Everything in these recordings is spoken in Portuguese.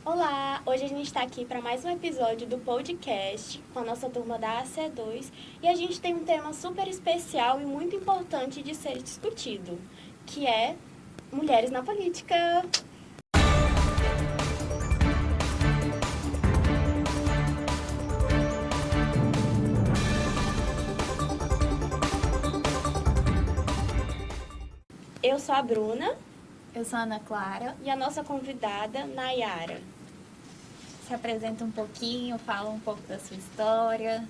Olá, hoje a gente está aqui para mais um episódio do podcast com a nossa turma da AC2 e a gente tem um tema super especial e muito importante de ser discutido, que é mulheres na política. Eu sou a Bruna. Eu sou a Ana Clara. E a nossa convidada, Nayara. Se apresenta um pouquinho, fala um pouco da sua história.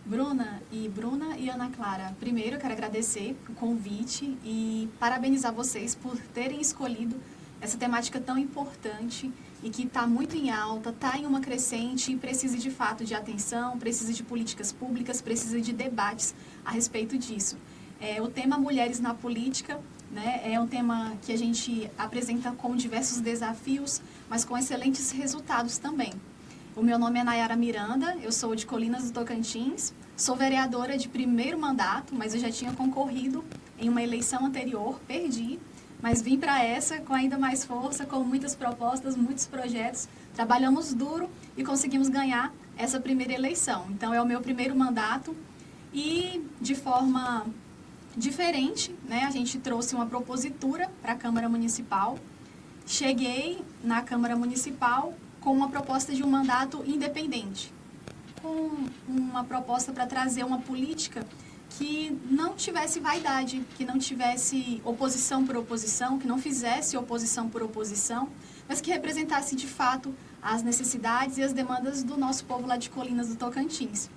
Bruna e Ana Clara, primeiro eu quero agradecer o convite e parabenizar vocês por terem escolhido essa temática tão importante e que está muito em alta, está em uma crescente e precisa de fato de atenção, precisa de políticas públicas, precisa de debates a respeito disso. O tema Mulheres na Política, né, é um tema que a gente apresenta com diversos desafios, mas com excelentes resultados também. O meu nome é Nayara Miranda, eu sou de Colinas do Tocantins, sou vereadora de primeiro mandato, mas eu já tinha concorrido em uma eleição anterior, perdi, mas vim para essa com ainda mais força, com muitas propostas, muitos projetos, trabalhamos duro e conseguimos ganhar essa primeira eleição. Então é o meu primeiro mandato e de forma diferente, né, a gente trouxe uma propositura para a Câmara Municipal, cheguei na Câmara Municipal com uma proposta de um mandato independente, com uma proposta para trazer uma política que não tivesse vaidade, que não tivesse oposição por oposição, que não fizesse oposição por oposição, mas que representasse de fato as necessidades e as demandas do nosso povo lá de Colinas do Tocantins.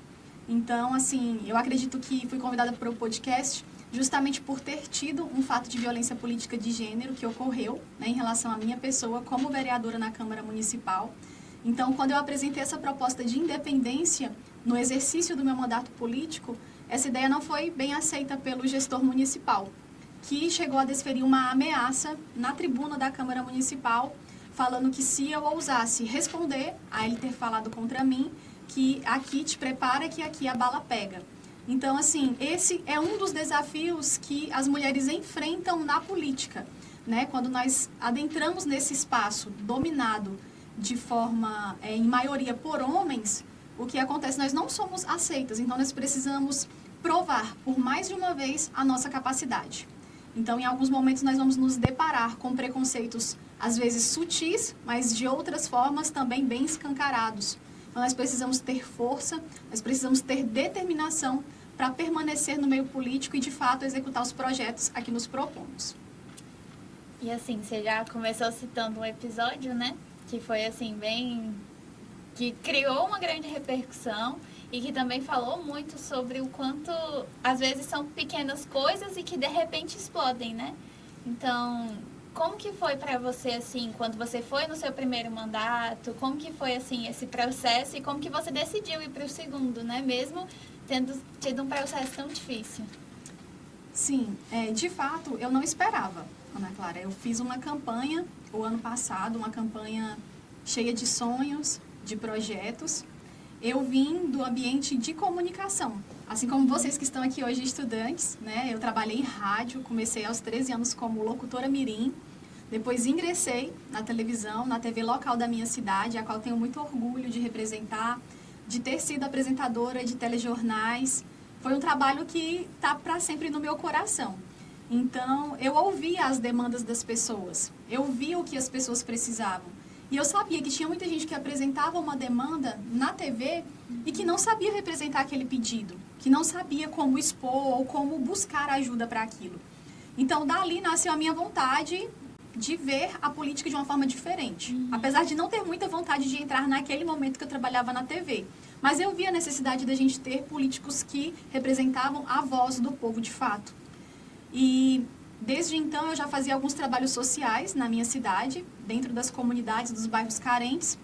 Então, assim, eu acredito que fui convidada para o podcast justamente por ter tido um fato de violência política de gênero que ocorreu, né, em relação à minha pessoa como vereadora na Câmara Municipal. Então, quando eu apresentei essa proposta de independência no exercício do meu mandato político, essa ideia não foi bem aceita pelo gestor municipal, que chegou a desferir uma ameaça na tribuna da Câmara Municipal, falando que se eu ousasse responder a ele ter falado contra mim, que aqui te prepara que aqui a bala pega. Então, assim, esse é um dos desafios que as mulheres enfrentam na política, né? Quando nós adentramos nesse espaço dominado de forma, em maioria, por homens, o que acontece? Nós não somos aceitas, então nós precisamos provar por mais de uma vez a nossa capacidade. Então, em alguns momentos, nós vamos nos deparar com preconceitos, às vezes sutis, mas de outras formas também bem escancarados. Então, nós precisamos ter força, nós precisamos ter determinação para permanecer no meio político e, de fato, executar os projetos a que nos propomos. E assim, você já começou citando um episódio, né? Que foi assim, que criou uma grande repercussão e que também falou muito sobre o quanto, às vezes, são pequenas coisas e que, de repente, explodem, né? Então, como que foi para você, assim, quando você foi no seu primeiro mandato? Como que foi, assim, esse processo e como que você decidiu ir para o segundo, né? Mesmo tendo tido um processo tão difícil. Sim, de fato, eu não esperava, Ana Clara. Eu fiz uma campanha o ano passado, uma campanha cheia de sonhos, de projetos. Eu vim do ambiente de comunicação, assim como vocês que estão aqui hoje, estudantes, né? Eu trabalhei em rádio, comecei aos 13 anos como locutora mirim, depois ingressei na televisão, na TV local da minha cidade, a qual tenho muito orgulho de representar, de ter sido apresentadora de telejornais. Foi um trabalho que está para sempre no meu coração. Então, eu ouvia as demandas das pessoas, eu via o que as pessoas precisavam. E eu sabia que tinha muita gente que apresentava uma demanda na TV e que não sabia representar aquele pedido, que não sabia como expor ou como buscar ajuda para aquilo. Então, dali nasceu a minha vontade de ver a política de uma forma diferente. Apesar de não ter muita vontade de entrar naquele momento que eu trabalhava na TV. Mas eu via a necessidade da gente ter políticos que representavam a voz do povo de fato. E desde então eu já fazia alguns trabalhos sociais na minha cidade, dentro das comunidades, dos bairros carentes.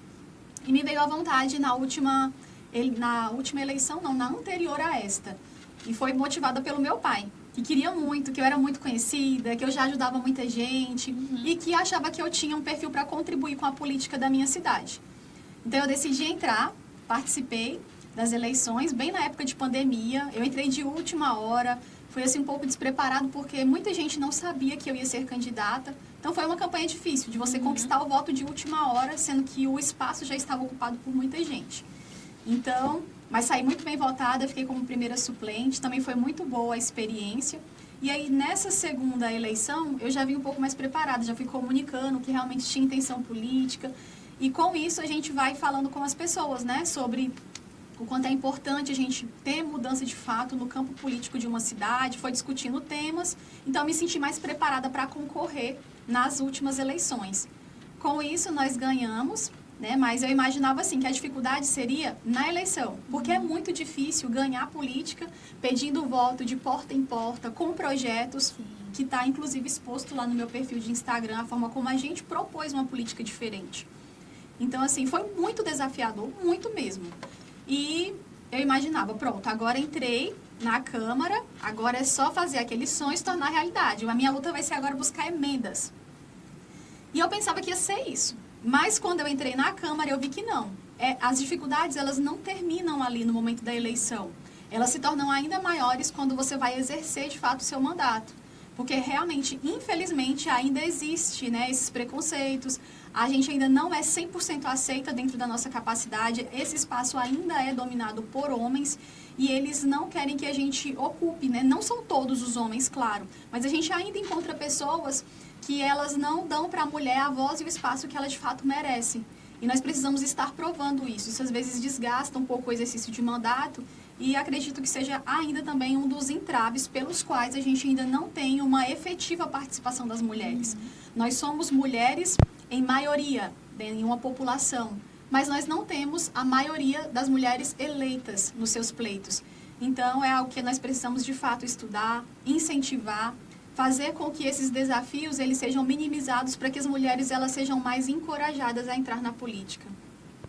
E me veio a vontade na última eleição, não, na anterior a esta. E foi motivada pelo meu pai, que queria muito, que eu era muito conhecida, que eu já ajudava muita gente e que achava que eu tinha um perfil para contribuir com a política da minha cidade. Então eu decidi entrar, participei das eleições, bem na época de pandemia. Eu entrei de última hora, foi assim um pouco despreparado porque muita gente não sabia que eu ia ser candidata. Então foi uma campanha difícil, de você conquistar o voto de última hora, sendo que o espaço já estava ocupado por muita gente. Então, mas saí muito bem votada, fiquei como primeira suplente, também foi muito boa a experiência. E aí, nessa segunda eleição, eu já vim um pouco mais preparada, já fui comunicando que realmente tinha intenção política. E com isso, a gente vai falando com as pessoas, né, sobre o quanto é importante a gente ter mudança de fato no campo político de uma cidade, foi discutindo temas, então eu me senti mais preparada para concorrer nas últimas eleições. Com isso, nós ganhamos, né, mas eu imaginava assim, que a dificuldade seria na eleição, porque é muito difícil ganhar política pedindo voto de porta em porta, com projetos, que está inclusive exposto lá no meu perfil de Instagram, a forma como a gente propôs uma política diferente. Então, assim, foi muito desafiador, muito mesmo. E eu imaginava, pronto, agora entrei na Câmara, agora é só fazer aqueles sonhos tornar realidade. A minha luta vai ser agora buscar emendas. E eu pensava que ia ser isso. Mas quando eu entrei na Câmara, eu vi que não. As dificuldades, elas não terminam ali no momento da eleição. Elas se tornam ainda maiores quando você vai exercer, de fato, o seu mandato. Porque realmente, infelizmente, ainda existe, né, esses preconceitos. A gente ainda não é 100% aceita dentro da nossa capacidade. Esse espaço ainda é dominado por homens e eles não querem que a gente ocupe, né? Não são todos os homens, claro, mas a gente ainda encontra pessoas que elas não dão para a mulher a voz e o espaço que ela de fato merece. E nós precisamos estar provando isso. Isso às vezes desgasta um pouco o exercício de mandato e acredito que seja ainda também um dos entraves pelos quais a gente ainda não tem uma efetiva participação das mulheres. Nós somos mulheres em maioria, em uma população, mas nós não temos a maioria das mulheres eleitas nos seus pleitos. Então, é algo que nós precisamos, de fato, estudar, incentivar, fazer com que esses desafios eles sejam minimizados para que as mulheres elas sejam mais encorajadas a entrar na política.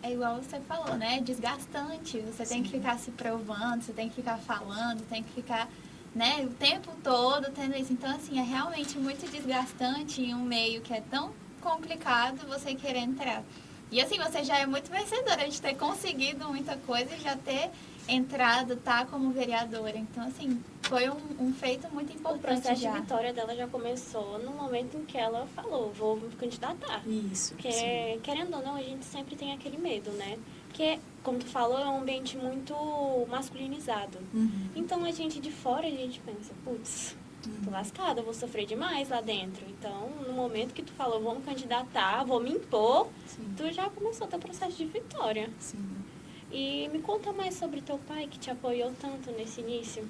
É igual você falou, né? É desgastante. Você tem que ficar se provando, você tem que ficar falando, tem que ficar, né, o tempo todo tendo isso. Então, assim, é realmente muito desgastante em um meio que é tão complicado você querer entrar. E assim, você já é muito vencedora de ter conseguido muita coisa e já ter entrado, tá, como vereadora. Então, assim, foi um feito muito importante. O processo já. de vitória dela já começou no momento em que ela falou, vou me candidatar. Isso. Porque, sim. querendo ou não, a gente sempre tem aquele medo, né? Porque, como tu falou, é um ambiente muito masculinizado. Então, a gente de fora, a gente pensa, putz, tô lascada, vou sofrer demais lá dentro. Então, no momento que tu falou, vou me candidatar, vou me impor, tu já começou teu processo de vitória. Sim. E me conta mais sobre teu pai, que te apoiou tanto nesse início.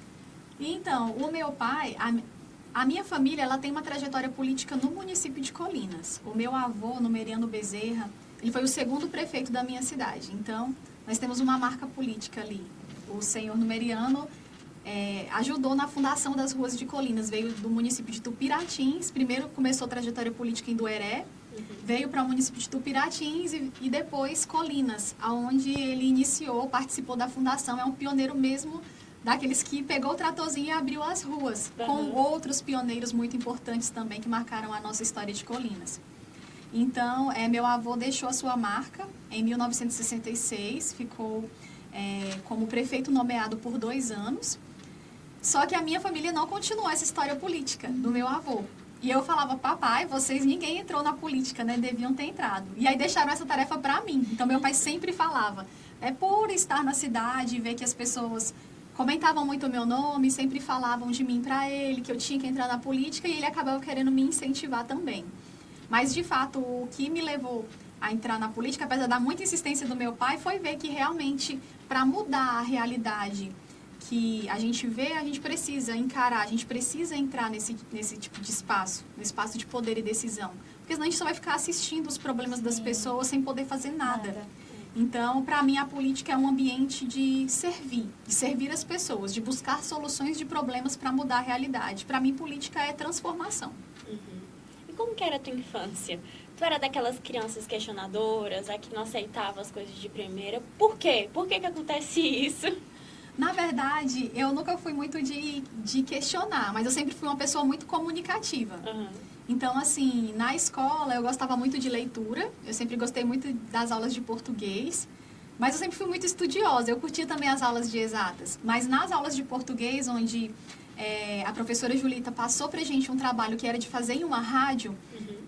Então, o meu pai, a minha família, ela tem uma trajetória política no município de Colinas. O meu avô, Numeriano Bezerra, ele foi o segundo prefeito da minha cidade. Então, nós temos uma marca política ali. O senhor Numeriano ajudou na fundação das ruas de Colinas. Veio do município de Tupiratins. Primeiro começou a trajetória política em Dueré. Veio para o município de Tupiratins e depois Colinas, onde ele iniciou, participou da fundação. É um pioneiro mesmo daqueles que pegou o tratorzinho e abriu as ruas, com outros pioneiros muito importantes também que marcaram a nossa história de Colinas. Então, meu avô deixou a sua marca em 1966, ficou como prefeito nomeado por 2 anos. Só que a minha família não continuou essa história política do meu avô. E eu falava, papai, ninguém entrou na política, né? Deviam ter entrado. E aí deixaram essa tarefa para mim. Então, meu pai sempre falava, por estar na cidade e ver que as pessoas comentavam muito o meu nome, sempre falavam de mim para ele, que eu tinha que entrar na política, e ele acabava querendo me incentivar também. Mas, de fato, o que me levou a entrar na política, apesar da muita insistência do meu pai, foi ver que realmente, para mudar a realidade que a gente vê, a gente precisa encarar, a gente precisa entrar nesse tipo de espaço, no espaço de poder e decisão. Porque senão a gente só vai ficar assistindo os problemas das pessoas sem poder fazer nada. Então, para mim, a política é um ambiente de servir as pessoas, de buscar soluções de problemas para mudar a realidade. Para mim, política é transformação. E como que era a tua infância? Tu era daquelas crianças questionadoras, a que não aceitava as coisas de primeira? Por quê? Por que acontece isso? Na verdade, eu nunca fui muito de questionar, mas eu sempre fui uma pessoa muito comunicativa. Então, assim, na escola eu gostava muito de leitura, eu sempre gostei muito das aulas de português, mas eu sempre fui muito estudiosa, eu curtia também as aulas de exatas. Mas nas aulas de português, onde a professora Julita passou pra gente um trabalho que era de fazer em uma rádio,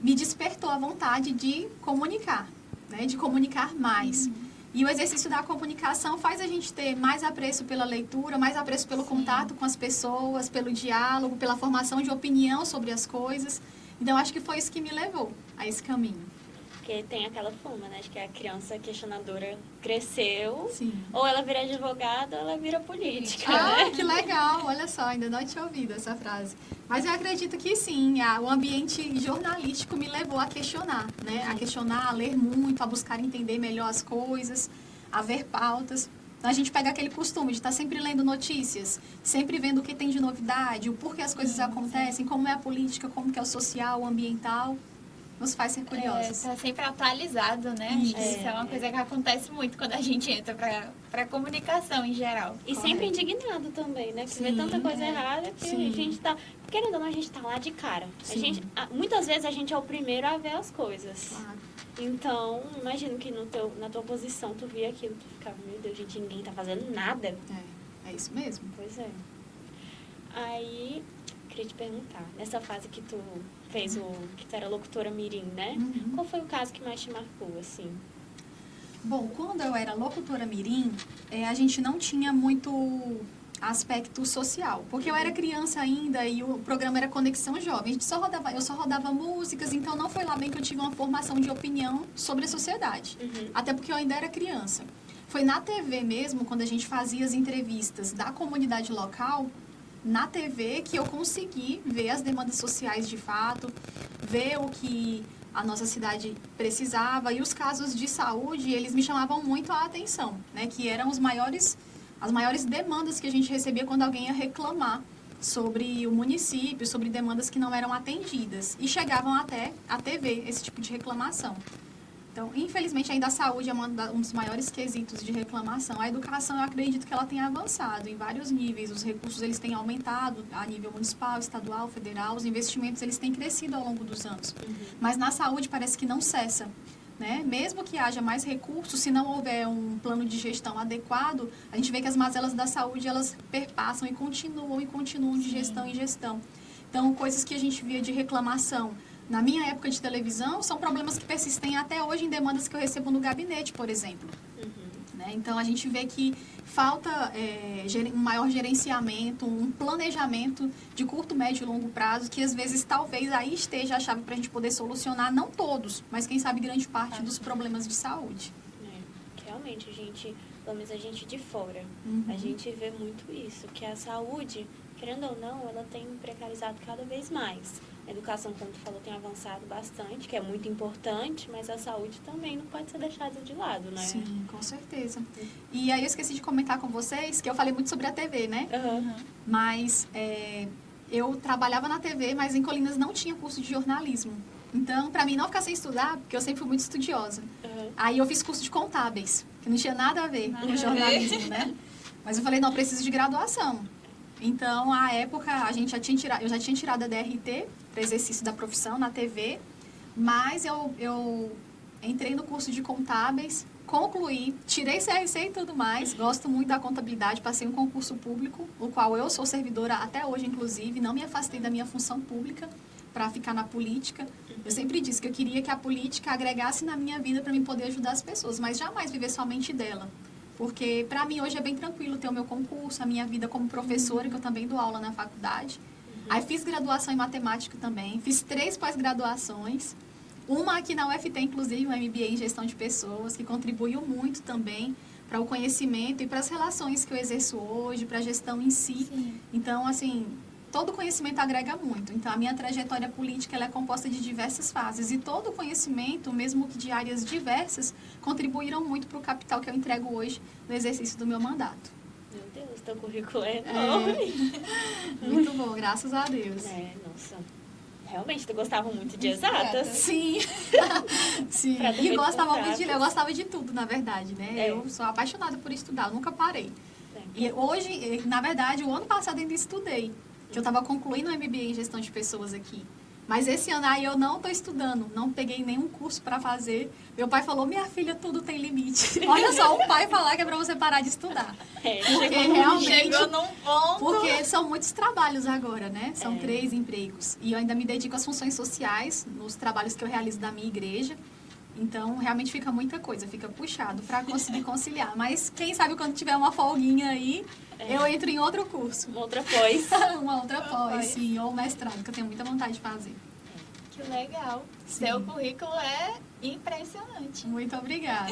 me despertou a vontade de comunicar, né? De comunicar mais. E o exercício da comunicação faz a gente ter mais apreço pela leitura, mais apreço pelo contato com as pessoas, pelo diálogo, pela formação de opinião sobre as coisas. Então, acho que foi isso que me levou a esse caminho. Porque tem aquela fama, né? De que a criança questionadora cresceu, Sim. ou ela vira advogada, ou ela vira política, Ah, né? que legal! Olha só, ainda não tinha ouvido essa frase. Mas eu acredito que sim, o ambiente jornalístico me levou a questionar, né? A questionar, a ler muito, a buscar entender melhor as coisas, a ver pautas. Então, a gente pega aquele costume de estar sempre lendo notícias, sempre vendo o que tem de novidade, o porquê as coisas acontecem, como é a política, como que é o social, o ambiental. Nos faz ser curiosos. Tá sempre atualizado, né? Isso é uma coisa que acontece muito quando a gente entra para comunicação em geral. E sempre indignado também, né? Que vê tanta coisa errada que a gente tá... Querendo ou não, a gente tá lá de cara. Muitas vezes a gente é o primeiro a ver as coisas. Claro. Então, imagino que na tua posição tu via aquilo, tu ficava, meu Deus, gente, ninguém tá fazendo nada. É isso mesmo. Pois é. Aí, queria te perguntar, nessa fase que tu fez que tu era locutora mirim, né? Qual foi o caso que mais te marcou, assim? Bom, quando eu era locutora mirim, a gente não tinha muito aspecto social, porque eu era criança ainda e o programa era Conexão Jovem. Eu só rodava músicas, então não foi lá bem que eu tive uma formação de opinião sobre a sociedade. Até porque eu ainda era criança. Foi na TV mesmo, quando a gente fazia as entrevistas da comunidade local, na TV que eu consegui ver as demandas sociais de fato, ver o que a nossa cidade precisava, e os casos de saúde, eles me chamavam muito a atenção, né? Que eram as maiores demandas que a gente recebia quando alguém ia reclamar sobre o município, sobre demandas que não eram atendidas, e chegavam até a TV, esse tipo de reclamação. Então, infelizmente, ainda a saúde é um dos maiores quesitos de reclamação. A educação, eu acredito que ela tem avançado em vários níveis. Os recursos, eles têm aumentado a nível municipal, estadual, federal. Os investimentos, eles têm crescido ao longo dos anos. Mas na saúde, parece que não cessa, né? Mesmo que haja mais recursos, se não houver um plano de gestão adequado, a gente vê que as mazelas da saúde, elas perpassam e continuam de gestão em gestão. Então, coisas que a gente via de reclamação na minha época de televisão, são problemas que persistem até hoje em demandas que eu recebo no gabinete, por exemplo. Né? Então, a gente vê que falta um maior gerenciamento, um planejamento de curto, médio e longo prazo, que às vezes, talvez, aí esteja a chave para a gente poder solucionar, não todos, mas quem sabe grande parte dos problemas de saúde. Realmente, pelo menos a gente de fora, a gente vê muito isso, que a saúde, querendo ou não, ela tem precarizado cada vez mais. A educação, como tu falou, tem avançado bastante, que é muito importante, mas a saúde também não pode ser deixada de lado, né? Sim, com certeza. E aí eu esqueci de comentar com vocês que eu falei muito sobre a TV, né? Mas eu trabalhava na TV, mas em Colinas não tinha curso de jornalismo. Então, para mim não ficar sem estudar, porque eu sempre fui muito estudiosa. Aí eu fiz curso de contábeis, que não tinha nada a ver com jornalismo, né? Mas eu falei, não, eu preciso de graduação. Então, à época, eu já tinha tirado a DRT para exercício da profissão na TV, mas eu entrei no curso de contábeis, concluí, tirei CRC e tudo mais, gosto muito da contabilidade, passei um concurso público, o qual eu sou servidora até hoje, inclusive, não me afastei da minha função pública para ficar na política. Eu sempre disse que eu queria que a política agregasse na minha vida para mim poder ajudar as pessoas, mas jamais viver somente dela. Porque, para mim, hoje é bem tranquilo ter o meu concurso, a minha vida como professora, que eu também dou aula na faculdade. Aí fiz graduação em matemática também, fiz 3 pós-graduações. Uma aqui na UFT, inclusive, um MBA em gestão de pessoas, que contribuiu muito também para o conhecimento e para as relações que eu exerço hoje, para a gestão em si. Então, assim, todo conhecimento agrega muito. Então, a minha trajetória política ela é composta de diversas fases. E todo conhecimento, mesmo que de áreas diversas, contribuíram muito para o capital que eu entrego hoje no exercício do meu mandato. Meu Deus, teu currículo é enorme. Muito bom, graças a Deus. Nossa. Realmente, tu gostava muito de exatas. Sim. Sim. E gostava muito de ler. Eu gostava de tudo, na verdade, né? Eu sou apaixonada por estudar, eu nunca parei. E hoje, na verdade, o ano passado ainda estudei. Que eu estava concluindo o MBA em gestão de pessoas aqui. Mas esse ano aí eu não estou estudando, não peguei nenhum curso para fazer. Meu pai falou, minha filha, tudo tem limite. Olha só, o pai falar que é para você parar de estudar. Porque realmente... Chegou num ponto. Porque são muitos trabalhos agora, né? São 3 empregos. E eu ainda me dedico às funções sociais, nos trabalhos que eu realizo da minha igreja. Então, realmente fica muita coisa, fica puxado para conseguir conciliar. Mas quem sabe quando tiver uma folguinha aí, eu entro em outro curso. Uma outra pós. Uma outra pós, sim, ou mestrado, que eu tenho muita vontade de fazer. Que legal. Sim. Seu currículo é impressionante. Muito obrigada.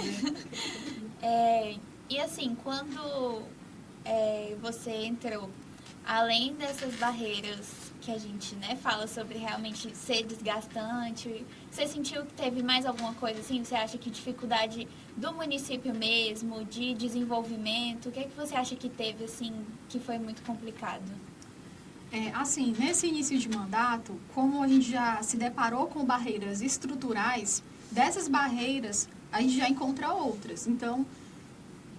E assim, quando você entrou, além dessas barreiras que a gente, né, fala sobre realmente ser desgastante, você sentiu que teve mais alguma coisa assim? Você acha que dificuldade do município mesmo, de desenvolvimento, o que é que você acha que teve assim, que foi muito complicado? Assim, nesse início de mandato, como a gente já se deparou com barreiras estruturais, dessas barreiras a gente já encontra outras. Então,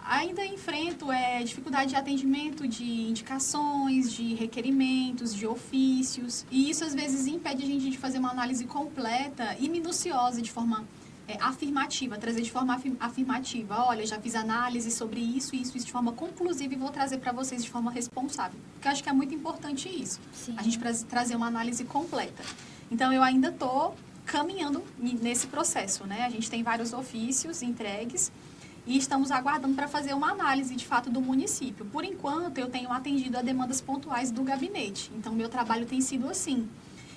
ainda enfrento dificuldade de atendimento de indicações, de requerimentos, de ofícios, e isso às vezes impede a gente de fazer uma análise completa e minuciosa de forma afirmativa, trazer de forma afirmativa. Olha, já fiz análise sobre isso de forma conclusiva e vou trazer para vocês de forma responsável. Porque eu acho que é muito importante isso, Sim. a gente trazer uma análise completa. Então, eu ainda estou caminhando nesse processo, né? A gente tem vários ofícios entregues, e estamos aguardando para fazer uma análise, de fato, do município. Por enquanto, eu tenho atendido a demandas pontuais do gabinete. Então, meu trabalho tem sido assim.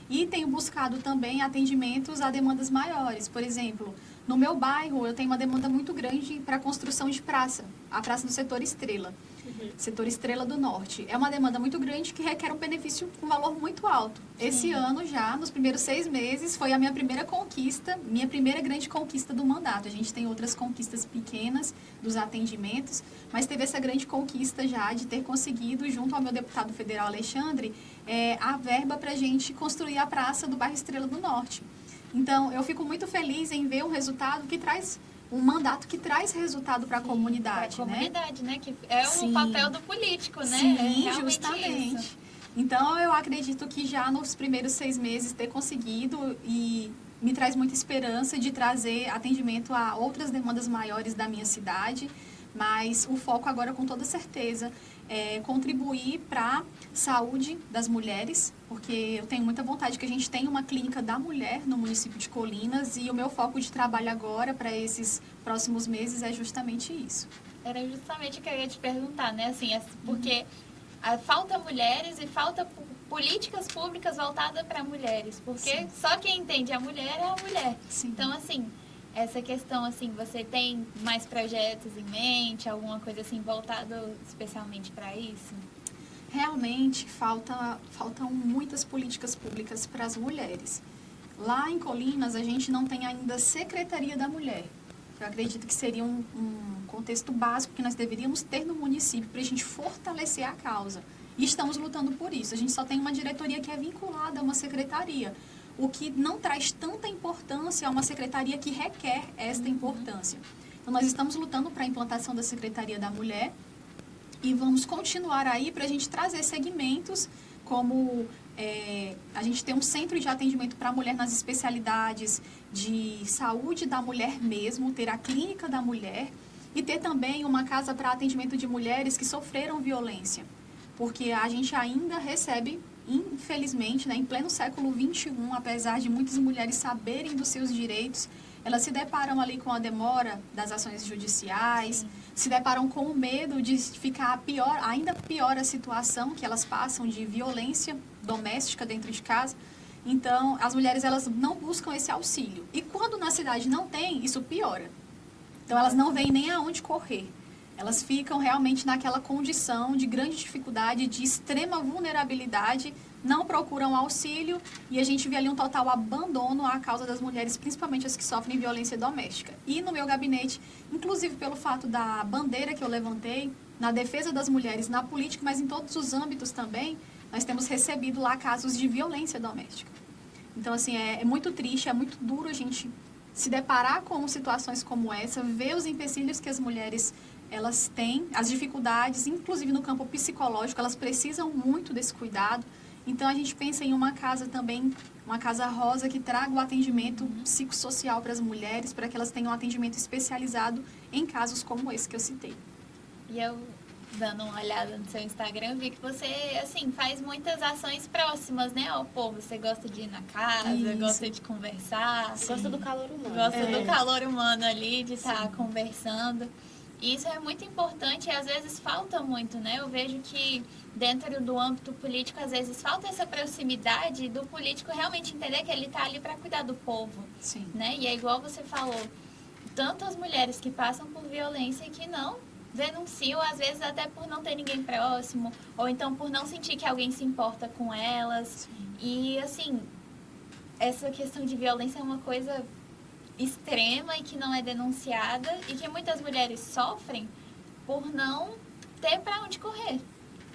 E tenho buscado também atendimentos a demandas maiores. Por exemplo, no meu bairro, eu tenho uma demanda muito grande para a construção de praça. A praça do setor Estrela. Setor Estrela do Norte. É uma demanda muito grande que requer um benefício com valor muito alto. Esse ano já, nos primeiros 6 meses, foi a minha primeira conquista, minha primeira grande conquista do mandato. A gente tem outras conquistas pequenas dos atendimentos, mas teve essa grande conquista já de ter conseguido, junto ao meu deputado federal Alexandre, a verba para a gente construir a praça do bairro Estrela do Norte. Então, eu fico muito feliz em ver um resultado que traz um mandato que traz resultado para a comunidade, Para a comunidade, né? Que Sim. o papel do político, né? Sim, Realmente justamente. isso. Então, eu acredito que já nos primeiros 6 meses ter conseguido e me traz muita esperança de trazer atendimento a outras demandas maiores da minha cidade, mas o foco agora, com toda certeza, é contribuir para a saúde das mulheres, porque eu tenho muita vontade que a gente tenha uma clínica da mulher no município de Colinas, e o meu foco de trabalho agora, para esses próximos meses, é justamente isso. Era justamente o que eu ia te perguntar, né? Assim, porque falta mulheres e falta políticas públicas voltadas para mulheres, porque Sim. só quem entende a mulher é a mulher. Sim. Então, assim, essa questão, assim, você tem mais projetos em mente, alguma coisa assim voltado especialmente para isso? Realmente faltam muitas políticas públicas para as mulheres. Lá em Colinas, a gente não tem ainda Secretaria da Mulher. Eu acredito que seria um contexto básico que nós deveríamos ter no município para a gente fortalecer a causa. E estamos lutando por isso. A gente só tem uma diretoria que é vinculada a uma secretaria, o que não traz tanta importância a uma secretaria que requer esta importância. Então, nós estamos lutando para a implantação da Secretaria da Mulher e vamos continuar aí para a gente trazer segmentos como a gente tem um centro de atendimento para a mulher nas especialidades de saúde da mulher mesmo, ter a clínica da mulher e ter também uma casa para atendimento de mulheres que sofreram violência. Porque a gente ainda recebe, infelizmente, né, em pleno século XXI, apesar de muitas mulheres saberem dos seus direitos, elas se deparam ali com a demora das ações judiciais, se deparam com o medo de ficar ainda pior a situação que elas passam de violência doméstica dentro de casa. Então, as mulheres elas não buscam esse auxílio. E quando na cidade não tem, isso piora. Então, elas não veem nem aonde correr. Elas ficam realmente naquela condição de grande dificuldade, de extrema vulnerabilidade, não procuram auxílio e a gente vê ali um total abandono à causa das mulheres, principalmente as que sofrem violência doméstica. E no meu gabinete, inclusive pelo fato da bandeira que eu levantei, na defesa das mulheres, na política, mas em todos os âmbitos também, nós temos recebido lá casos de violência doméstica. Então, assim, é muito triste, é muito duro a gente se deparar com situações como essa, ver os empecilhos que as mulheres elas têm, as dificuldades, inclusive no campo psicológico, elas precisam muito desse cuidado. Então, a gente pensa em uma casa também uma Casa Rosa que traga o atendimento psicossocial para as mulheres, para que elas tenham um atendimento especializado em casos como esse que eu citei. E eu, dando uma olhada no seu Instagram, vi que você, assim, faz muitas ações próximas, né, ao povo. Você gosta de ir na casa, Isso. gosta de conversar. Gosta do calor humano. Gosta do calor humano ali, de estar Sim. conversando. E isso é muito importante e às vezes falta muito, né? Eu vejo que dentro do âmbito político, às vezes falta essa proximidade do político realmente entender que ele está ali para cuidar do povo, Sim. né? E é igual você falou, tantas mulheres que passam por violência e que não denunciam, às vezes até por não ter ninguém próximo, ou então por não sentir que alguém se importa com elas. E assim, essa questão de violência é uma coisa extrema e que não é denunciada e que muitas mulheres sofrem por não ter para onde correr.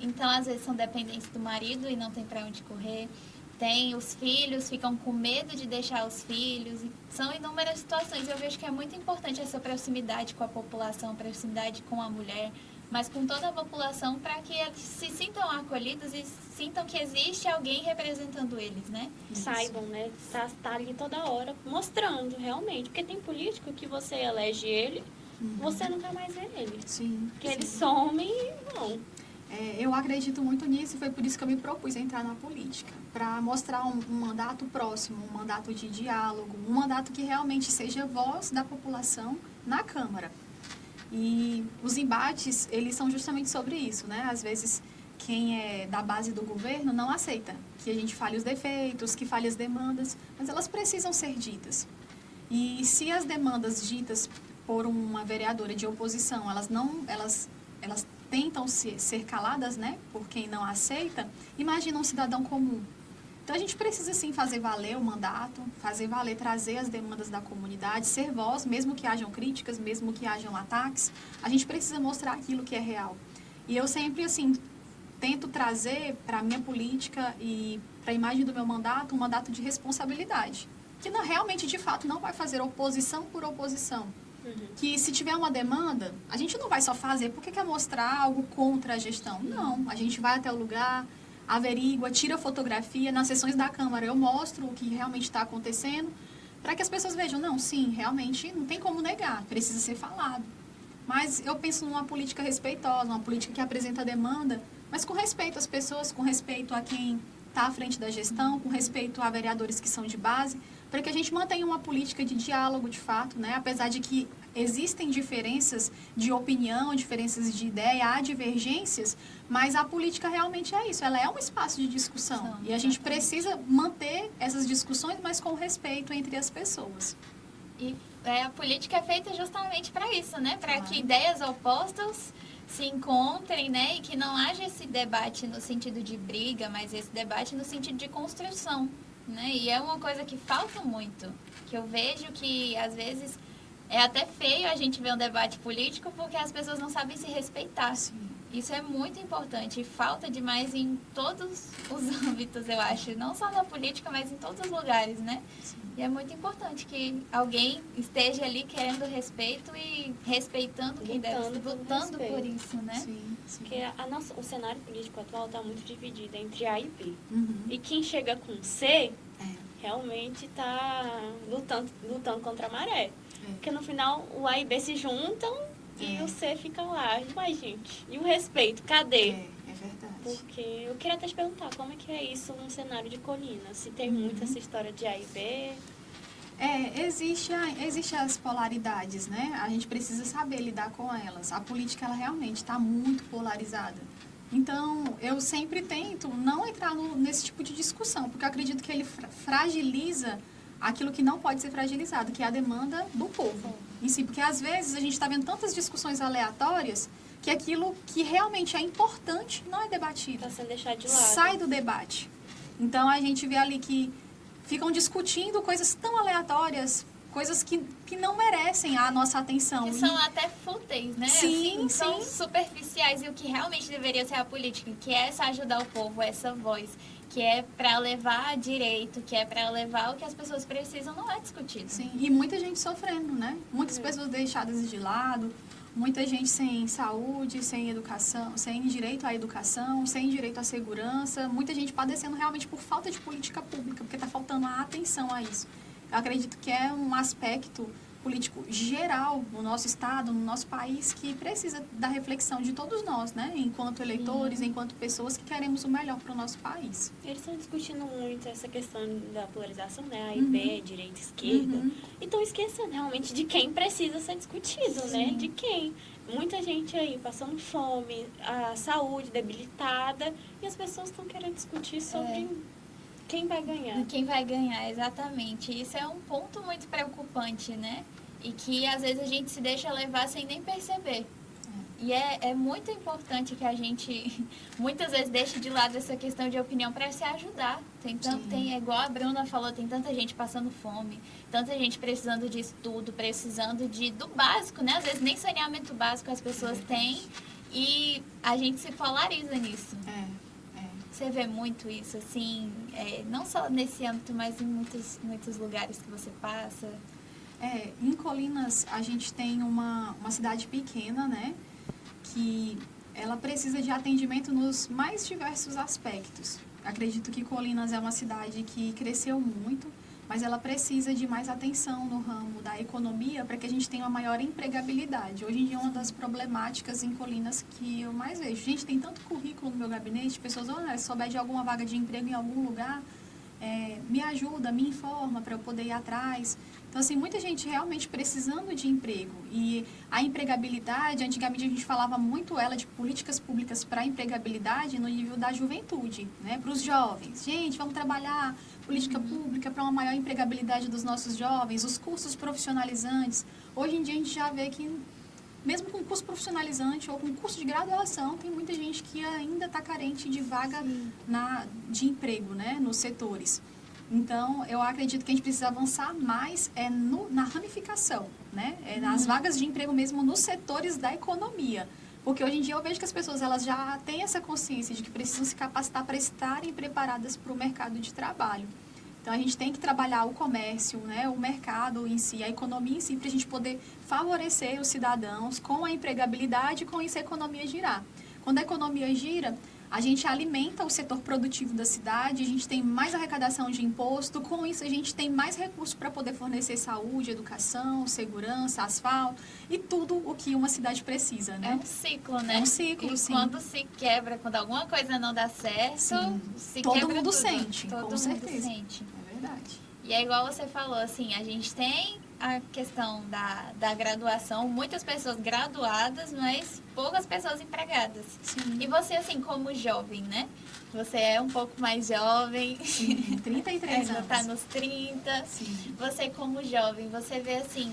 Então, às vezes, são dependentes do marido e não tem para onde correr. Tem os filhos, ficam com medo de deixar os filhos. São inúmeras situações. Eu vejo que é muito importante essa proximidade com a população, proximidade com a mulher, mas com toda a população para que eles se sintam acolhidos e sintam que existe alguém representando eles, né? Saibam, né? Tá ali toda hora mostrando realmente. Porque tem político que você elege ele, você nunca mais vê ele. Sim. Porque ele some e não. Eu acredito muito nisso e foi por isso que eu me propus a entrar na política, para mostrar um mandato próximo, um mandato de diálogo, um mandato que realmente seja voz da população na Câmara. E os embates, eles são justamente sobre isso, né? Às vezes, quem é da base do governo não aceita que a gente fale os defeitos, que fale as demandas, mas elas precisam ser ditas. E se as demandas ditas por uma vereadora de oposição, elas tentam ser caladas, né, por quem não aceita, imagina um cidadão comum. Então, a gente precisa, sim, fazer valer o mandato, fazer valer, trazer as demandas da comunidade, ser voz, mesmo que hajam críticas, mesmo que hajam ataques, a gente precisa mostrar aquilo que é real. E eu sempre, assim, tento trazer para a minha política e para a imagem do meu mandato, um mandato de responsabilidade, que não, realmente, de fato, não vai fazer oposição por oposição. Que se tiver uma demanda, a gente não vai só fazer porque quer mostrar algo contra a gestão. Não, a gente vai até o lugar, averigua, tira fotografia. Nas sessões da Câmara eu mostro o que realmente está acontecendo, para que as pessoas vejam, não, sim, realmente não tem como negar, precisa ser falado. Mas eu penso numa política respeitosa, uma política que apresenta demanda, mas com respeito às pessoas, com respeito a quem está à frente da gestão, com respeito a vereadores que são de base, para que a gente mantenha uma política de diálogo, de fato, né? Apesar de que existem diferenças de opinião, diferenças de ideia, há divergências, mas a política realmente é isso, ela é um espaço de discussão. E a gente precisa manter essas discussões, mas com respeito entre as pessoas. E a política é feita justamente para isso, né? Para que ideias opostas se encontrem, né? E que não haja esse debate no sentido de briga, mas esse debate no sentido de construção, né? E é uma coisa que falta muito, que eu vejo que, às vezes, é até feio a gente ver um debate político porque as pessoas não sabem se respeitar. Sim. Isso é muito importante e falta demais em todos os âmbitos, eu acho. Não só na política, mas em todos os lugares, né? Sim. E é muito importante que alguém esteja ali querendo respeito e respeitando quem deve, lutando por isso, né? Sim, sim. Porque o cenário político atual está muito dividido entre A e B. Uhum. E quem chega com C, realmente está lutando contra a maré. Porque no final o A e B se juntam e o C fica lá. Mas, gente, e o respeito? Cadê? É verdade. Porque eu queria até te perguntar como é que é isso num cenário de colina. Se tem muito essa história de A e B. Existe as polaridades, né? A gente precisa saber lidar com elas. A política, ela realmente está muito polarizada. Então, eu sempre tento não entrar nesse tipo de discussão, porque eu acredito que ele fragiliza aquilo que não pode ser fragilizado, que é a demanda do povo em si. Porque, às vezes, a gente está vendo tantas discussões aleatórias que aquilo que realmente é importante não é debatido. Está sendo deixado de lado. Sai do debate. Então, a gente vê ali que ficam discutindo coisas tão aleatórias, coisas que não merecem a nossa atenção. Que são até fúteis, né? Sim, assim, são sim. superficiais. E o que realmente deveria ser a política, que é essa ajudar o povo, essa voz, que é para levar direito, que é para levar o que as pessoas precisam, não é discutido. Sim, e muita gente sofrendo, né? Muitas pessoas deixadas de lado, Muita gente sem saúde, sem educação, sem direito à educação, sem direito à segurança. Muita gente padecendo realmente por falta de política pública, porque está faltando a atenção a isso. Eu acredito que é um aspecto político geral no nosso estado, no nosso país, que precisa da reflexão de todos nós, né? Enquanto eleitores, enquanto pessoas que queremos o melhor para o nosso país. Eles estão discutindo muito essa questão da polarização, né? A e B, direita e esquerda. E estão esquecendo realmente de quem precisa ser discutido, né? De quem. Muita gente aí passando fome, a saúde debilitada, e as pessoas estão querendo discutir sobre quem vai ganhar. Quem vai ganhar, exatamente. Isso é um ponto muito preocupante, né? E que às vezes a gente se deixa levar sem nem perceber. E é muito importante que a gente, muitas vezes, deixe de lado essa questão de opinião para se ajudar. Tem, igual a Bruna falou, tem tanta gente passando fome, tanta gente precisando de estudo, precisando do básico, né? Às vezes nem saneamento básico as pessoas têm e a gente se polariza nisso. Você vê muito isso, assim, não só nesse âmbito, mas em muitos lugares que você passa. Em Colinas a gente tem uma cidade pequena, né? Que ela precisa de atendimento nos mais diversos aspectos. Acredito que Colinas é uma cidade que cresceu muito, mas ela precisa de mais atenção no ramo da economia para que a gente tenha uma maior empregabilidade. Hoje em dia, uma das problemáticas em Colinas que eu mais vejo, gente, tem tanto currículo no meu gabinete, pessoas, se souber de alguma vaga de emprego em algum lugar, me ajuda, me informa para eu poder ir atrás. Então, assim, muita gente realmente precisando de emprego. E a empregabilidade, antigamente a gente falava muito ela de políticas públicas para a empregabilidade no nível da juventude, né? Para os jovens. Gente, vamos trabalhar política pública para uma maior empregabilidade dos nossos jovens, os cursos profissionalizantes. Hoje em dia a gente já vê que, mesmo com curso profissionalizante ou com curso de graduação, tem muita gente que ainda está carente de vaga de emprego, né, nos setores. Então, eu acredito que a gente precisa avançar mais na ramificação, né, nas vagas de emprego mesmo nos setores da economia. Porque hoje em dia eu vejo que as pessoas elas já têm essa consciência de que precisam se capacitar para estarem preparadas para o mercado de trabalho. Então, a gente tem que trabalhar o comércio, né, o mercado em si, a economia em si, para a gente poder favorecer os cidadãos com a empregabilidade e com isso a economia girar. Quando a economia gira, a gente alimenta o setor produtivo da cidade, a gente tem mais arrecadação de imposto, com isso a gente tem mais recursos para poder fornecer saúde, educação, segurança, asfalto e tudo o que uma cidade precisa, né? É um ciclo, né? É um ciclo, e sim. Quando se quebra, quando alguma coisa não dá certo, se todo quebra mundo tudo. sente, Todo com mundo certeza. sente. É verdade. E é igual você falou, assim, a gente tem a questão da graduação, muitas pessoas graduadas, mas poucas pessoas empregadas. Sim. E você, assim, como jovem, né? Você é um pouco mais jovem. Sim, 33 já anos. está nos 30. Sim. Você, como jovem, você vê, assim,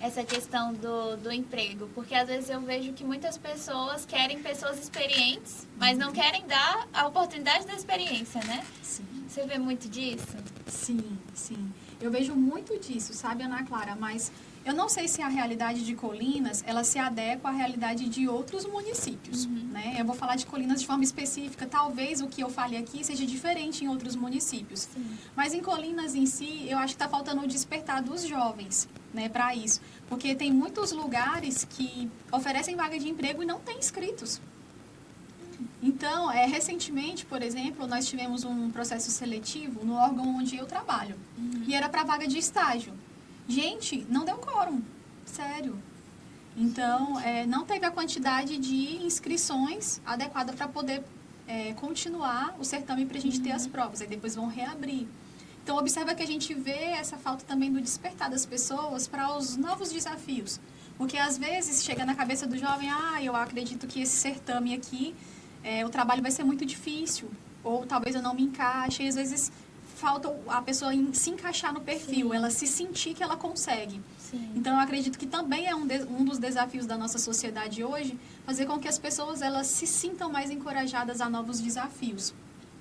essa questão do emprego. Porque, às vezes, eu vejo que muitas pessoas querem pessoas experientes, mas não querem dar a oportunidade da experiência, né? Sim. Você vê muito disso? Sim, sim. Eu vejo muito disso, sabe, Ana Clara? Mas eu não sei se a realidade de Colinas, ela se adequa à realidade de outros municípios, né? Eu vou falar de Colinas de forma específica. Talvez o que eu fale aqui seja diferente em outros municípios. Sim. Mas em Colinas em si, eu acho que está faltando o despertar dos jovens, né, para isso. Porque tem muitos lugares que oferecem vaga de emprego e não têm inscritos. Então, recentemente, por exemplo, nós tivemos um processo seletivo no órgão onde eu trabalho. E era para vaga de estágio. Gente, não deu quórum. Sério. Então, não teve a quantidade de inscrições adequada para poder continuar o certame para a gente ter as provas. Aí depois vão reabrir. Então, observa que a gente vê essa falta também do despertar das pessoas para os novos desafios. Porque, às vezes, chega na cabeça do jovem, eu acredito que esse certame aqui, o trabalho vai ser muito difícil, ou talvez eu não me encaixe, e às vezes falta a pessoa se encaixar no perfil, ela se sentir que ela consegue. Sim. Então, eu acredito que também é um dos desafios da nossa sociedade hoje, fazer com que as pessoas elas se sintam mais encorajadas a novos desafios.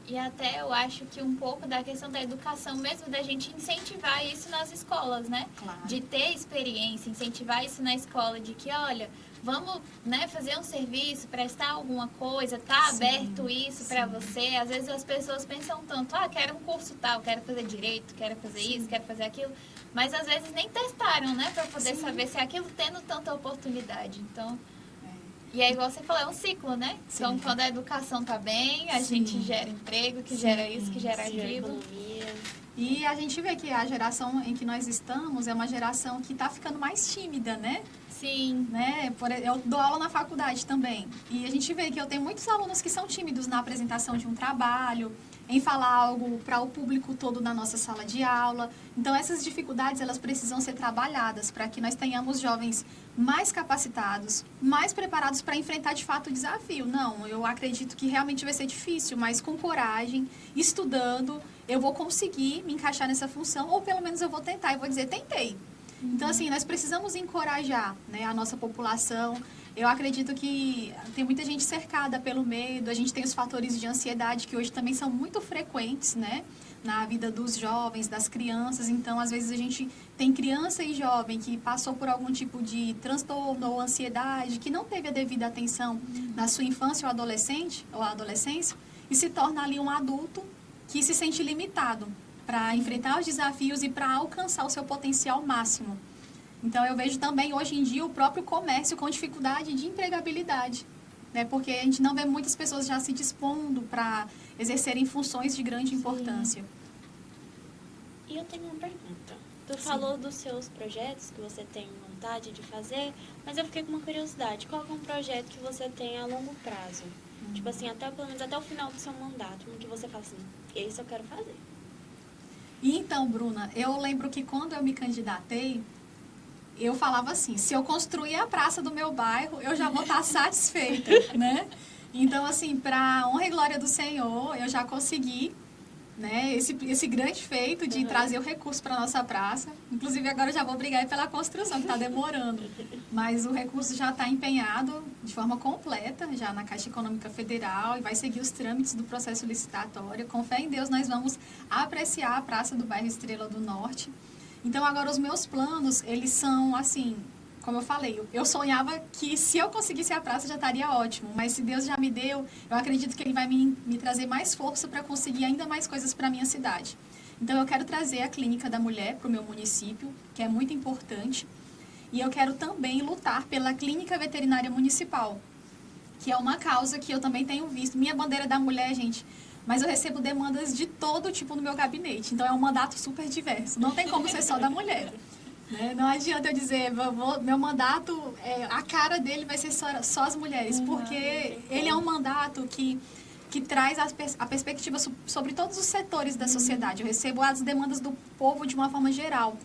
E até eu acho que um pouco da questão da educação mesmo, da gente incentivar isso nas escolas, né? Claro. De ter experiência, incentivar isso na escola, de que, olha, vamos, né, fazer um serviço, prestar alguma coisa, tá aberto isso para você. Às vezes as pessoas pensam tanto, quero um curso tal, quero fazer direito, quero fazer isso, quero fazer aquilo. Mas às vezes nem testaram, né, para poder saber se é aquilo tendo tanta oportunidade. Então... E é igual você falou, é um ciclo, né? Sim. Então, quando a educação tá bem, a gente gera emprego, que gera isso, que gera aquilo. E a gente vê que a geração em que nós estamos é uma geração que está ficando mais tímida, né? Sim. Né? Eu dou aula na faculdade também. E a gente vê que eu tenho muitos alunos que são tímidos na apresentação de um trabalho, em falar algo para o público todo na nossa sala de aula. Então, essas dificuldades, elas precisam ser trabalhadas para que nós tenhamos jovens mais capacitados, mais preparados para enfrentar, de fato, o desafio. Não, eu acredito que realmente vai ser difícil, mas com coragem, estudando, eu vou conseguir me encaixar nessa função, ou pelo menos eu vou tentar e vou dizer, tentei. Então, assim, nós precisamos encorajar, né, a nossa população. Eu acredito que tem muita gente cercada pelo medo, a gente tem os fatores de ansiedade que hoje também são muito frequentes, né, na vida dos jovens, das crianças. Então, às vezes a gente tem criança e jovem que passou por algum tipo de transtorno ou ansiedade, que não teve a devida atenção na sua infância ou adolescência, e se torna ali um adulto que se sente limitado para enfrentar os desafios e para alcançar o seu potencial máximo. Então, eu vejo também, hoje em dia, o próprio comércio com dificuldade de empregabilidade, né? Porque a gente não vê muitas pessoas já se dispondo para exercerem funções de grande importância. E eu tenho uma pergunta. Tu falou dos seus projetos que você tem vontade de fazer, mas eu fiquei com uma curiosidade. Qual é um projeto que você tem a longo prazo? Tipo assim, pelo menos até o final do seu mandato, em que você fala assim, esse eu quero fazer. E então, Bruna, eu lembro que quando eu me candidatei, eu falava assim, se eu construir a praça do meu bairro, eu já vou estar satisfeita, né? Então, assim, para honra e glória do Senhor, eu já consegui, né, esse grande feito de trazer o recurso para a nossa praça. Inclusive, agora eu já vou brigar aí pela construção, que está demorando. Mas o recurso já está empenhado de forma completa, já na Caixa Econômica Federal, e vai seguir os trâmites do processo licitatório. Com fé em Deus, nós vamos apreciar a praça do bairro Estrela do Norte. Então, agora, os meus planos, eles são, assim, como eu falei, eu sonhava que se eu conseguisse a praça já estaria ótimo, mas se Deus já me deu, eu acredito que Ele vai me trazer mais força para conseguir ainda mais coisas para a minha cidade. Então, eu quero trazer a Clínica da Mulher para o meu município, que é muito importante, e eu quero também lutar pela Clínica Veterinária Municipal, que é uma causa que eu também tenho visto. Minha bandeira da mulher, gente, mas eu recebo demandas de todo tipo no meu gabinete, então é um mandato super diverso, não tem como ser só da mulher. Né? Não adianta eu dizer, meu mandato, a cara dele vai ser só as mulheres, porque ele é um mandato que traz a perspectiva sobre todos os setores da sociedade. Eu recebo as demandas do povo de uma forma geral.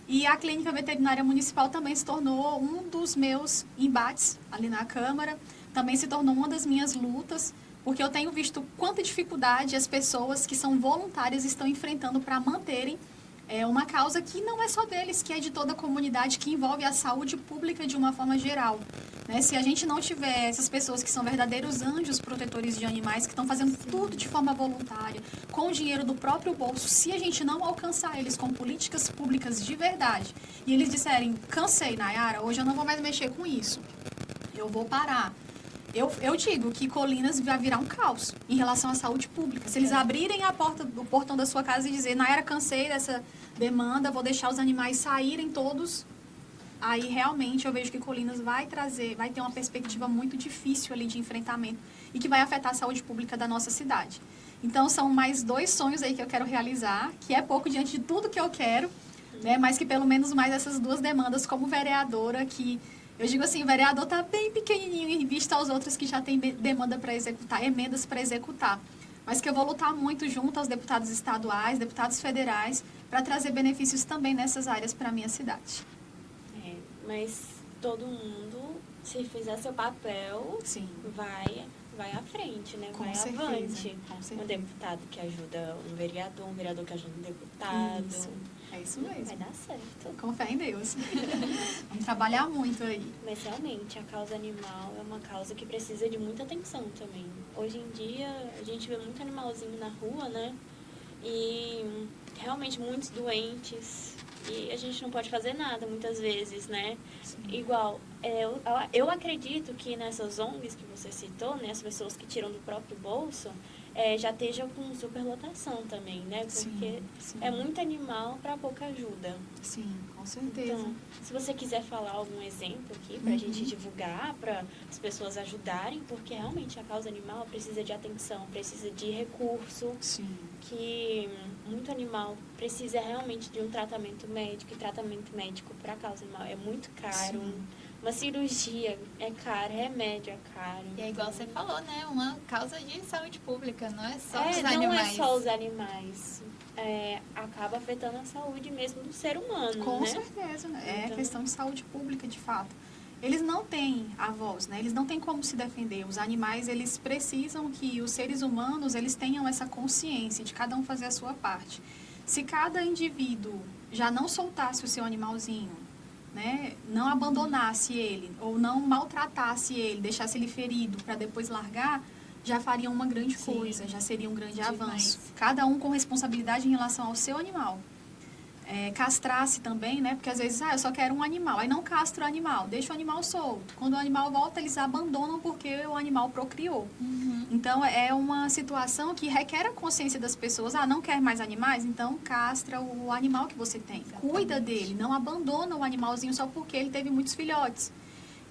E a Clínica Veterinária Municipal também se tornou um dos meus embates ali na Câmara, também se tornou uma das minhas lutas, porque eu tenho visto quanta dificuldade as pessoas que são voluntárias estão enfrentando para manterem uma causa que não é só deles, que é de toda a comunidade, que envolve a saúde pública de uma forma geral. Né? Se a gente não tiver essas pessoas que são verdadeiros anjos protetores de animais, que estão fazendo tudo de forma voluntária, com o dinheiro do próprio bolso, se a gente não alcançar eles com políticas públicas de verdade, e eles disserem, cansei, Nayara, hoje eu não vou mais mexer com isso, eu vou parar. Eu digo que Colinas vai virar um caos em relação à saúde pública. Se eles abrirem o portão da sua casa e dizer, Nayara, cansei dessa demanda, vou deixar os animais saírem todos, aí realmente eu vejo que Colinas vai ter uma perspectiva muito difícil ali de enfrentamento e que vai afetar a saúde pública da nossa cidade. Então, são mais 2 sonhos aí que eu quero realizar, que é pouco diante de tudo que eu quero, né, mas que pelo menos mais essas 2 demandas como vereadora, que eu digo assim, o vereador está bem pequenininho em vista aos outros que já têm demanda para executar, emendas para executar. Mas que eu vou lutar muito junto aos deputados estaduais, deputados federais, para trazer benefícios também nessas áreas para a minha cidade. Mas todo mundo, se fizer seu papel, Sim. vai à frente, né? Com vai certeza, avante. com certeza. Um deputado que ajuda um vereador que ajuda um deputado. Isso. É isso Vai mesmo. dar certo. Com fé em Deus. Vamos trabalhar muito aí. Mas realmente, a causa animal é uma causa que precisa de muita atenção também. Hoje em dia, a gente vê muito animalzinho na rua, né? E realmente muitos doentes. E a gente não pode fazer nada muitas vezes, né? Igual, eu acredito que nessas ONGs que você citou, né? As pessoas que tiram do próprio bolso, já esteja com superlotação também, né? Porque Sim. é muito animal para pouca ajuda. Sim, com certeza. Então, se você quiser falar algum exemplo aqui para a gente divulgar, para as pessoas ajudarem, porque realmente a causa animal precisa de atenção, precisa de recurso, Sim. que muito animal precisa realmente de um tratamento médico, e tratamento médico para a causa animal é muito caro. Sim. Uma cirurgia é caro, remédio é caro. E é igual você falou, né? Uma causa de saúde pública, não é só os não animais. é só os animais. Acaba afetando a saúde mesmo do ser humano, Com né? certeza, né? É Então- questão de saúde pública, de fato. Eles não têm a voz, né? Eles não têm como se defender. Os animais, eles precisam que os seres humanos, eles tenham essa consciência de cada um fazer a sua parte. Se cada indivíduo já não soltasse o seu animalzinho, né? Não abandonasse ele, ou não maltratasse ele, deixasse ele ferido para depois largar, já faria uma grande Sim. coisa, já seria um grande Demais. avanço. Cada um com responsabilidade em relação ao seu animal. Castrasse também, né? Porque às vezes, eu só quero um animal. Aí não castra o animal, deixa o animal solto. Quando o animal volta, eles abandonam porque o animal procriou. Então, é uma situação que requer a consciência das pessoas. Não quer mais animais? Então, castra o animal que você tem. Exatamente. Cuida dele, não abandona o animalzinho só porque ele teve muitos filhotes.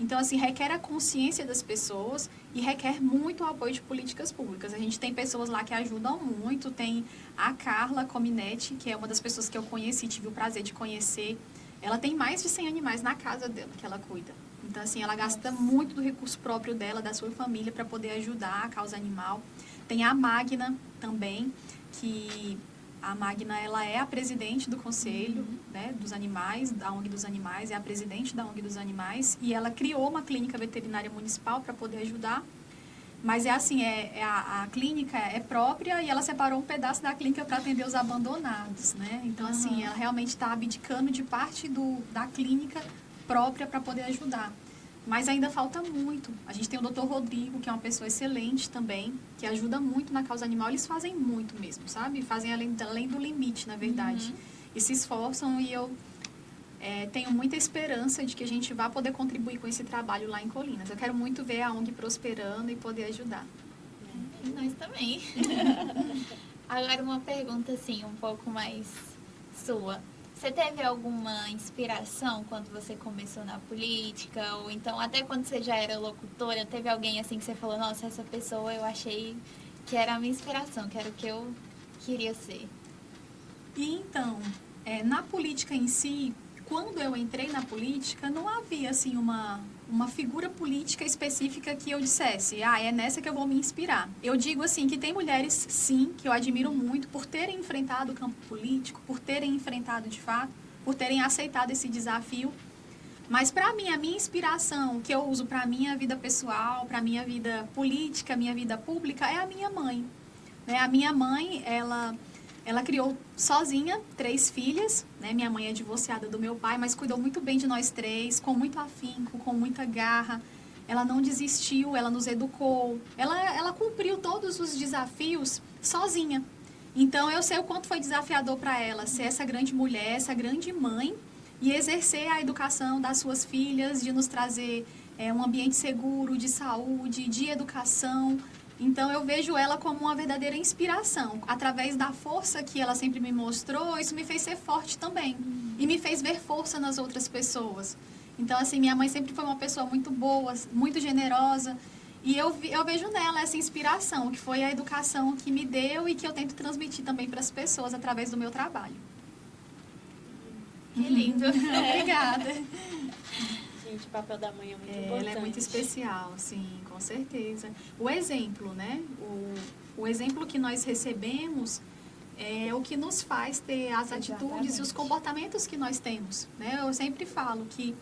Então, assim, requer a consciência das pessoas e requer muito o apoio de políticas públicas. A gente tem pessoas lá que ajudam muito. Tem a Carla Cominetti, que é uma das pessoas que eu conheci, tive o prazer de conhecer. Ela tem mais de 100 animais na casa dela que ela cuida. Então, assim, ela gasta muito do recurso próprio dela, da sua família, para poder ajudar a causa animal. Tem a Magna também, que a Magna, ela é a presidente do conselho, né, dos animais, da ONG dos animais, é a presidente da ONG dos animais, e ela criou uma clínica veterinária municipal para poder ajudar. Mas a clínica é própria e ela separou um pedaço da clínica para atender os abandonados, né? Então, assim, ela realmente está abdicando de parte da clínica própria para poder ajudar. Mas ainda falta muito. A gente tem o Dr. Rodrigo, que é uma pessoa excelente também, que ajuda muito na causa animal. Eles fazem muito mesmo, sabe? Fazem além do limite, na verdade. E se esforçam, e eu tenho muita esperança de que a gente vá poder contribuir com esse trabalho lá em Colinas. Eu quero muito ver a ONG prosperando e poder ajudar. E nós também. Agora uma pergunta assim, um pouco mais sua. Você teve alguma inspiração quando você começou na política? Ou então, até quando você já era locutora, teve alguém assim que você falou, nossa, essa pessoa eu achei que era a minha inspiração, que era o que eu queria ser? E então, na política em si, quando eu entrei na política, não havia assim uma figura política específica que eu dissesse, é nessa que eu vou me inspirar. Eu digo assim que tem mulheres, sim, que eu admiro muito por terem enfrentado o campo político, por terem enfrentado de fato, por terem aceitado esse desafio. Mas para mim, a minha inspiração, que eu uso para a minha vida pessoal, para a minha vida política, minha vida pública, é a minha mãe. Né? A minha mãe, ela criou sozinha 3 filhas, né? Minha mãe é divorciada do meu pai, mas cuidou muito bem de nós 3, com muito afinco, com muita garra. Ela não desistiu, ela nos educou. Ela cumpriu todos os desafios sozinha. Então, eu sei o quanto foi desafiador para ela ser essa grande mulher, essa grande mãe, e exercer a educação das suas filhas, de nos trazer um ambiente seguro, de saúde, de educação. Então, eu vejo ela como uma verdadeira inspiração. Através da força que ela sempre me mostrou, isso me fez ser forte também. E me fez ver força nas outras pessoas. Então, assim, minha mãe sempre foi uma pessoa muito boa, muito generosa. E eu vejo nela essa inspiração, que foi a educação que me deu e que eu tento transmitir também para as pessoas através do meu trabalho. Que lindo. Obrigada. Gente, o papel da mãe é muito importante. Ela é muito especial, sim, com certeza. O exemplo, né? O exemplo que nós recebemos é o que nos faz ter as atitudes e os comportamentos que nós temos, né? Eu sempre falo que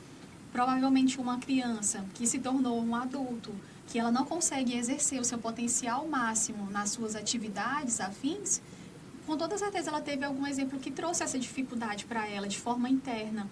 provavelmente uma criança que se tornou um adulto, que ela não consegue exercer o seu potencial máximo nas suas atividades afins, com toda certeza ela teve algum exemplo que trouxe essa dificuldade para ela de forma interna.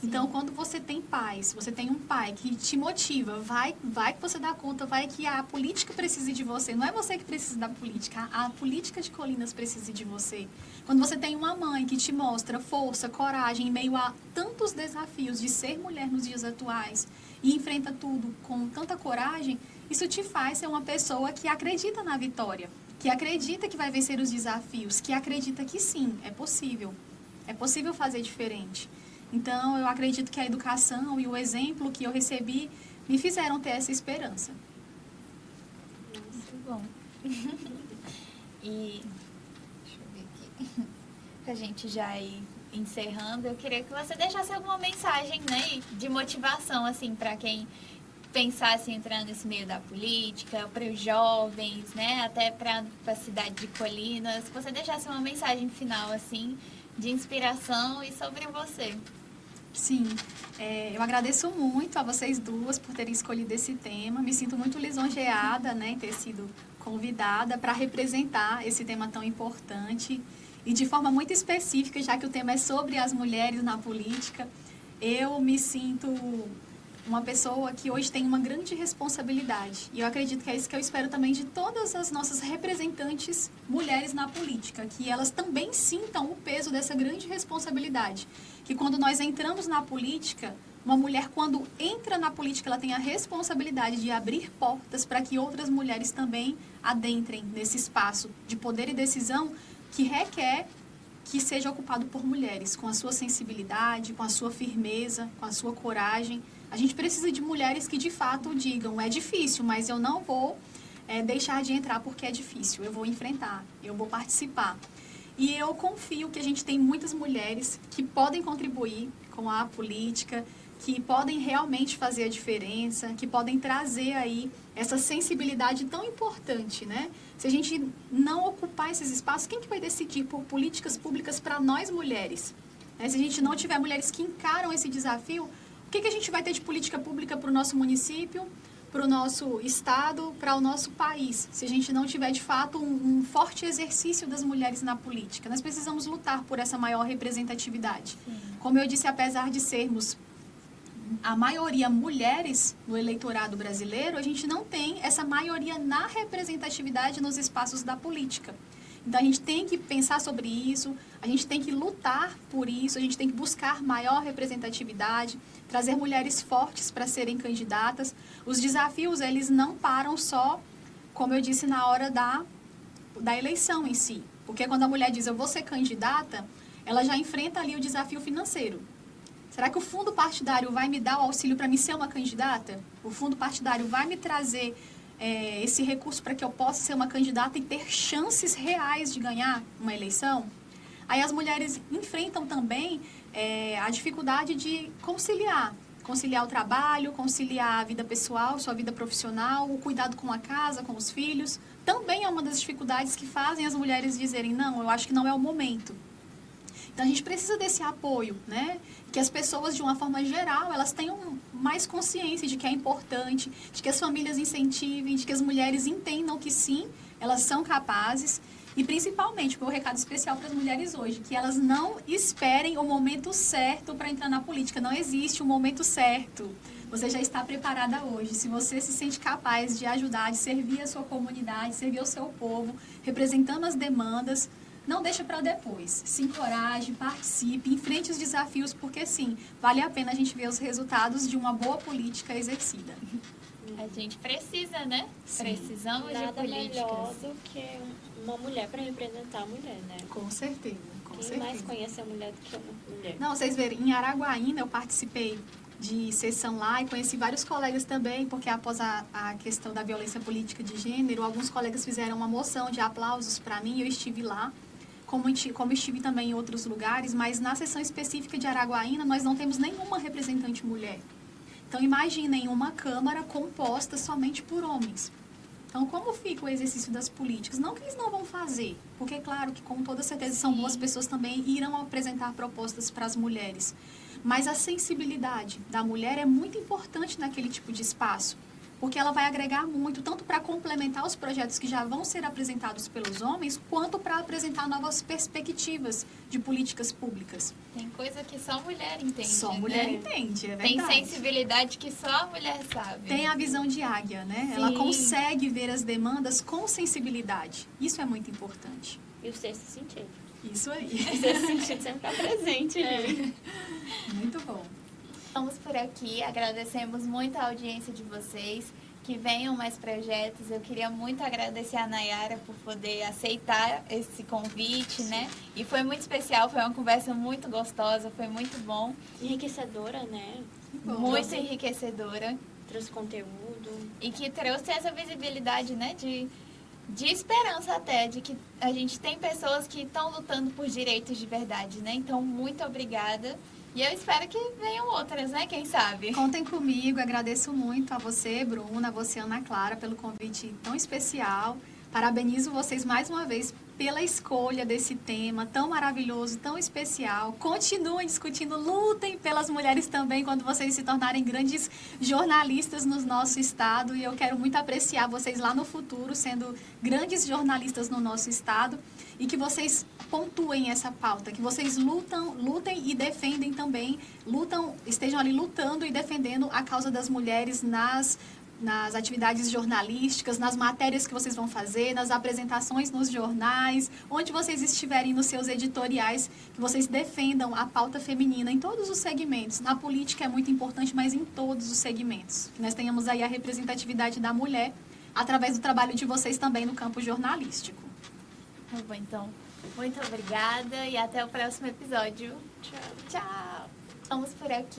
Então, quando você tem pais, você tem um pai que te motiva, vai que você dá conta, vai que a política precise de você. Não é você que precisa da política, a política de Colinas precisa de você. Quando você tem uma mãe que te mostra força, coragem, em meio a tantos desafios de ser mulher nos dias atuais e enfrenta tudo com tanta coragem, isso te faz ser uma pessoa que acredita na vitória, que acredita que vai vencer os desafios, que acredita que sim, é possível fazer diferente. Então, eu acredito que a educação e o exemplo que eu recebi me fizeram ter essa esperança. Muito bom. E, deixa eu ver aqui, pra gente já ir encerrando, eu queria que você deixasse alguma mensagem, né, de motivação, assim, para quem pensasse em entrar nesse meio da política, para os jovens, né, até para a cidade de Colinas, que você deixasse uma mensagem final, assim, de inspiração e sobre você. Sim, eu agradeço muito a vocês duas por terem escolhido esse tema. Me sinto muito lisonjeada, né, em ter sido convidada para representar esse tema tão importante e de forma muito específica, já que o tema é sobre as mulheres na política. Eu me sinto uma pessoa que hoje tem uma grande responsabilidade. E eu acredito que é isso que eu espero também de todas as nossas representantes mulheres na política, que elas também sintam o peso dessa grande responsabilidade. Que quando nós entramos na política, uma mulher, quando entra na política, ela tem a responsabilidade de abrir portas para que outras mulheres também adentrem nesse espaço de poder e decisão que requer que seja ocupado por mulheres, com a sua sensibilidade, com a sua firmeza, com a sua coragem. A gente precisa de mulheres que, de fato, digam, é difícil, mas eu não vou deixar de entrar porque é difícil. Eu vou enfrentar, eu vou participar. E eu confio que a gente tem muitas mulheres que podem contribuir com a política, que podem realmente fazer a diferença, que podem trazer aí essa sensibilidade tão importante, né? Se a gente não ocupar esses espaços, quem que vai decidir por políticas públicas para nós mulheres? Se a gente não tiver mulheres que encaram esse desafio, o que a gente vai ter de política pública para o nosso município, para o nosso estado, para o nosso país, se a gente não tiver, de fato, um forte exercício das mulheres na política? Nós precisamos lutar por essa maior representatividade. Sim. Como eu disse, apesar de sermos a maioria mulheres no eleitorado brasileiro, a gente não tem essa maioria na representatividade nos espaços da política. Então, a gente tem que pensar sobre isso, a gente tem que lutar por isso, a gente tem que buscar maior representatividade, trazer mulheres fortes para serem candidatas. Os desafios, eles não param só, como eu disse, na hora da eleição em si. Porque quando a mulher diz, eu vou ser candidata, ela já enfrenta ali o desafio financeiro. Será que o fundo partidário vai me dar o auxílio para me ser uma candidata? O fundo partidário vai me trazer esse recurso para que eu possa ser uma candidata e ter chances reais de ganhar uma eleição? Aí as mulheres enfrentam também a dificuldade de conciliar o trabalho, conciliar a vida pessoal, sua vida profissional, o cuidado com a casa, com os filhos. Também é uma das dificuldades que fazem as mulheres dizerem, não, eu acho que não é o momento. Então, a gente precisa desse apoio, né? Que as pessoas, de uma forma geral, elas tenham mais consciência de que é importante, de que as famílias incentivem, de que as mulheres entendam que sim, elas são capazes. E, principalmente, o meu recado especial para as mulheres hoje, que elas não esperem o momento certo para entrar na política. Não existe um momento certo. Você já está preparada hoje. Se você se sente capaz de ajudar, de servir a sua comunidade, servir o seu povo, representando as demandas, não deixa para depois. Se encoraje, participe, enfrente os desafios, porque sim, vale a pena a gente ver os resultados de uma boa política exercida. A gente precisa, né? Sim. Precisamos Nada de políticas. melhor do que uma mulher para representar a mulher, né? Com certeza, com Quem certeza. mais conhece a mulher do que uma mulher? Não, vocês verem, em Araguaína eu participei de sessão lá e conheci vários colegas também, porque após a questão da violência política de gênero, alguns colegas fizeram uma moção de aplausos para mim, eu estive lá. Como estive também em outros lugares, mas na sessão específica de Araguaína, nós não temos nenhuma representante mulher. Então, imaginem uma Câmara composta somente por homens. Então, como fica o exercício das políticas? Não que eles não vão fazer, porque, claro, que com toda certeza são boas pessoas também irão apresentar propostas para as mulheres. Mas a sensibilidade da mulher é muito importante naquele tipo de espaço. porque ela vai agregar muito, tanto para complementar os projetos que já vão ser apresentados pelos homens, quanto para apresentar novas perspectivas de políticas públicas. Tem coisa que só mulher entende, Só mulher né? entende, é Tem verdade. sensibilidade que só a mulher sabe. Tem a visão de águia, né? Sim. Ela consegue ver as demandas com sensibilidade. Isso é muito importante. E o sexto sentido. Isso aí. O sexto sentido sempre está presente ali. Muito bom. Vamos por aqui, agradecemos muito a audiência de vocês, que venham mais projetos. Eu queria muito agradecer a Nayara por poder aceitar esse convite, né? E foi muito especial, foi uma conversa muito gostosa, foi muito bom, Enriquecedora, né? Bom, muito enriquecedora Trouxe conteúdo. e que trouxe essa visibilidade, né? De esperança até, de que a gente tem pessoas que estão lutando por direitos de verdade, né? Então, muito obrigada. E eu espero que venham outras, né? Quem sabe? Contem comigo, agradeço muito a você, Bruna, a você, Ana Clara, pelo convite tão especial. Parabenizo vocês mais uma vez pela escolha desse tema tão maravilhoso, tão especial. Continuem discutindo, lutem pelas mulheres também quando vocês se tornarem grandes jornalistas no nosso estado. E eu quero muito apreciar vocês lá no futuro, sendo grandes jornalistas no nosso estado. E que vocês pontuem essa pauta, que vocês lutem e defendem também, estejam ali lutando e defendendo a causa das mulheres nas atividades jornalísticas, nas matérias que vocês vão fazer, nas apresentações nos jornais, onde vocês estiverem nos seus editoriais, que vocês defendam a pauta feminina em todos os segmentos. Na política é muito importante, mas em todos os segmentos. Que nós tenhamos aí a representatividade da mulher através do trabalho de vocês também no campo jornalístico. Tá bom, então, muito obrigada e até o próximo episódio. Tchau. Tchau! Vamos por aqui.